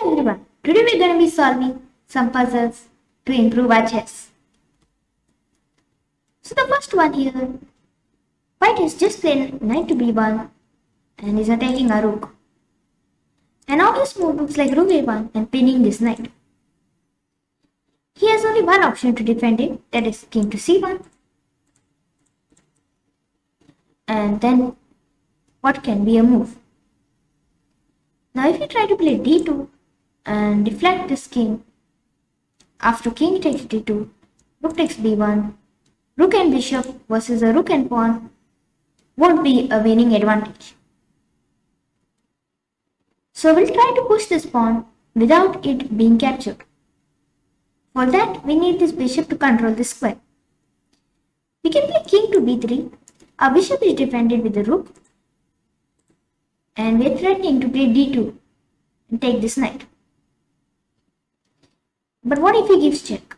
Hello everyone, today we're going to be solving some puzzles to improve our chess. So the first one here, white has just played knight to b1 and is attacking a rook. An obvious move looks like rook a1 and pinning this knight. He has only one option to defend it, that is king to c1. And then what can be a move? Now if you try to play d2 and deflect this king, after king takes d2, rook takes b1, rook and bishop versus a rook and pawn won't be a winning advantage. So we'll try to push this pawn without it being captured. For that we need this bishop to control this square. We can play king to b3, our bishop is defended with the rook, and we're threatening to play d2 and take this knight. But what if he gives check?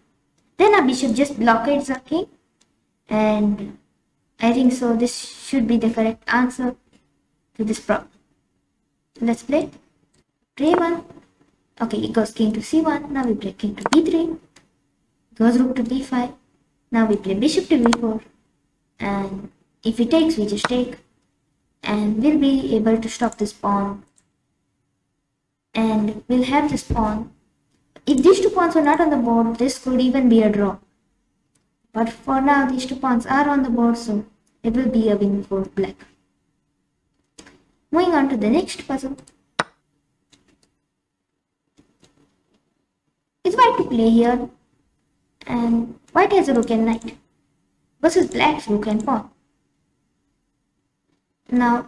Then our bishop just blockades our king, and I think so this should be the correct answer to this problem. Let's play a1. Okay, it goes king to c1. Now we play king to b3. Goes rook to b5. Now we play bishop to b4. And if he takes, we just take. And we'll be able to stop this pawn. And we'll have this pawn. If these two pawns were not on the board, this could even be a draw. But for now, these two pawns are on the board, so it will be a win for black. Moving on to the next puzzle. It's white to play here, and white has a rook and knight versus black's rook and pawn. Now,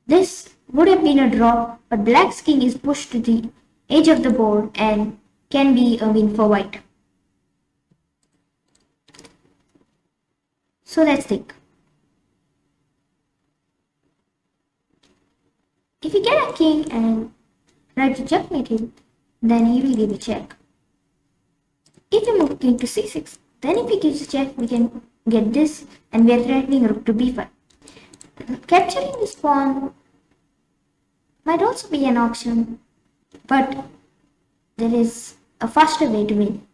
this would have been a draw, but black's king is pushed to the edge of the board and can be a win for white. So let's think. If we get a king and try to checkmate him, then he will give a check. If we move king to c6, then if he gives a check, we can get this, and we are threatening rook to b5. Capturing this pawn might also be an option, but there is a faster way to win.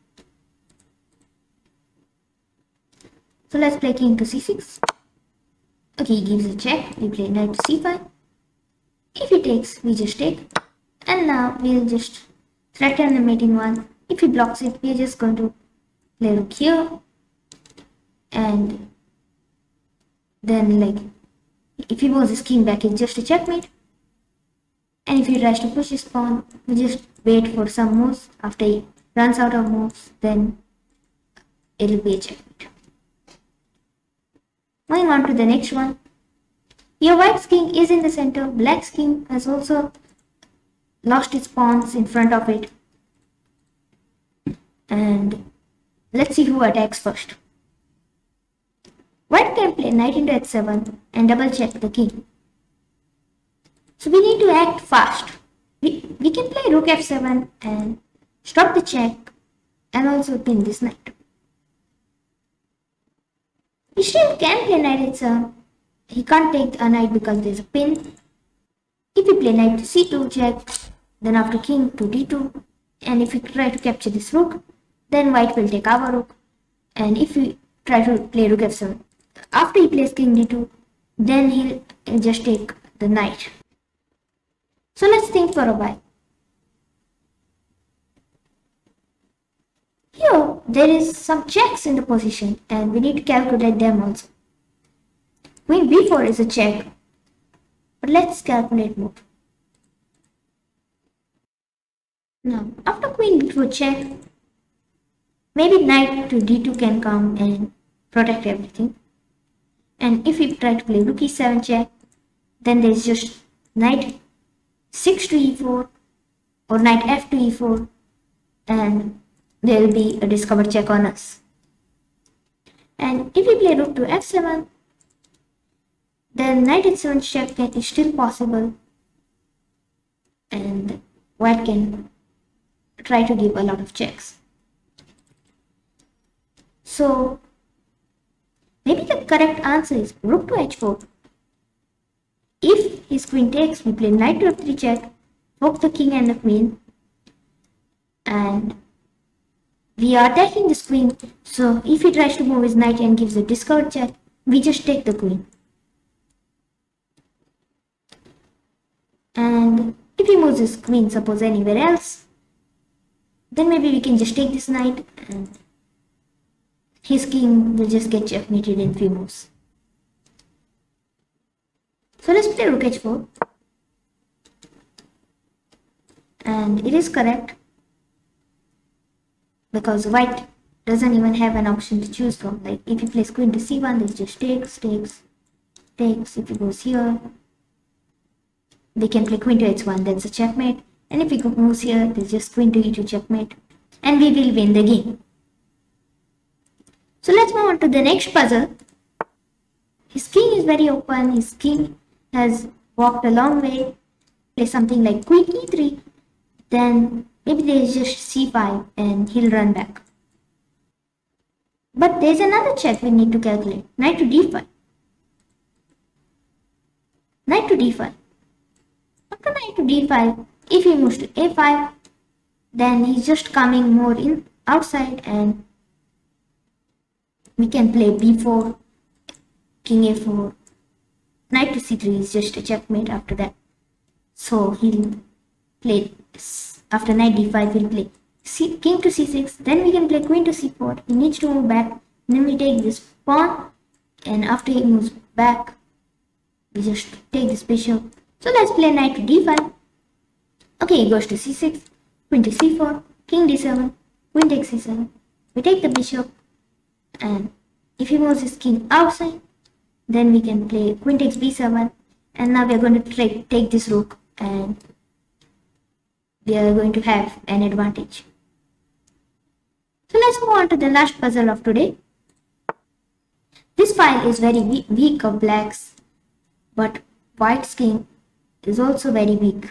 So let's play king to c6. Okay, he gives a check. We play knight to c5. If he takes, we just take. And now we'll just threaten the mating one. If he blocks it, we're just going to play rook here. And then if he moves his king back, it's just a checkmate. And if he tries to push his pawn, we just wait for some moves. After he runs out of moves, then it'll be a checkmate. Moving on to the next one. Here white's king is in the center. Black's king has also lost its pawns in front of it. And let's see who attacks first. White can play knight into h7 and double check the king. So we need to act fast. We can play rook f7 and stop the check and also pin this knight. We still can play knight h7. He can't take a knight because there's a pin. If we play knight to c2 check, then after king to d2, and if we try to capture this rook, then white will take our rook. And if we try to play rook f7, after he plays king d2, then he'll just take the knight. So let's think for a while. Here there is some checks in the position and we need to calculate them also. Queen b4 is a check, but let's calculate more. Now after queen b4 check, maybe knight to d2 can come and protect everything. And if we try to play rook e7 check, then there's just knight 6 to e4 or knight f to e4, and there will be a discovered check on us. And if we play rook to f7, then knight h7 check is still possible, and white can try to give a lot of checks. So maybe the correct answer is rook to h4. If his queen takes, we play knight to f3 check, poke the king and the queen, and we are attacking this queen. So if he tries to move his knight and gives a discard check, we just take the queen. And if he moves his queen, suppose anywhere else, then maybe we can just take this knight and his king will just get checkmated in few moves. So let's play rook h4. And it is correct, because white doesn't even have an option to choose from. Like if he plays queen to c1, this just takes. If he goes here, they can play queen to h1, that's a checkmate. And if he moves here, there's just queen to e2 checkmate, and we will win the game. So let's move on to the next puzzle. His king is very open. His king has walked a long way. Play something like queen e3, then maybe there is just c5 and he'll run back. But there's another check we need to calculate. Knight to d5. Knight to d5. After knight to d5, if he moves to a5, then he's just coming more in outside, and we can play b4, king a4. Knight to c3 is just a checkmate after that. So he'll play after knight d5, he'll play king to c6, then we can play queen to c4. He needs to move back, then we take this pawn, and after he moves back, we just take this bishop. So let's play knight to d5. Okay, he goes to c6, queen to c4, king d7, queen takes c7. We take the bishop, and if he moves his king outside, then we can play queen takes b7, and now we are going to take this rook, and we are going to have an advantage. So let's move on to the last puzzle of today. This file is very weak of black's, but white's king is also very weak.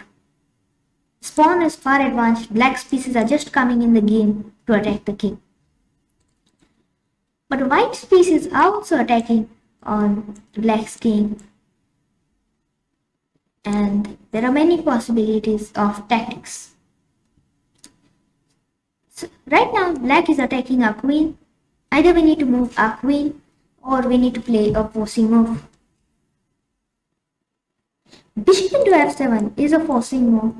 His pawn is far advanced. Black's pieces are just coming in the game to attack the king. But white's pieces are also attacking on black's king, and there are many possibilities of tactics. So right now black is attacking our queen. Either we need to move our queen or we need to play a forcing move. Bishop into f7 is a forcing move.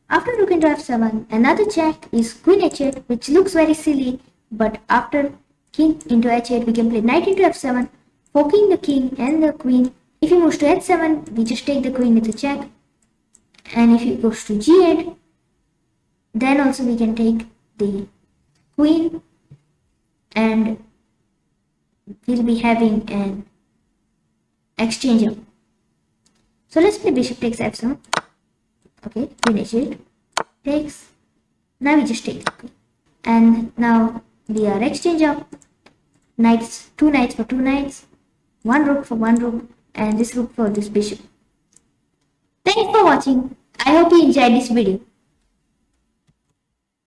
After rook into f7, another check is queen h8, which looks very silly, but after king into h8, we can play knight into f7, forking the king and the queen. If he moves to h7, we just take the queen with a check. And if he goes to g8, then also we can take the queen, and we'll be having an exchange up. So let's play bishop takes f7. Okay, queen h8 takes. Now we just take the queen. And now we are exchange up. Knights, two knights for two knights, one rook for one rook, and this rook for this bishop. Thanks for watching. I hope you enjoyed this video.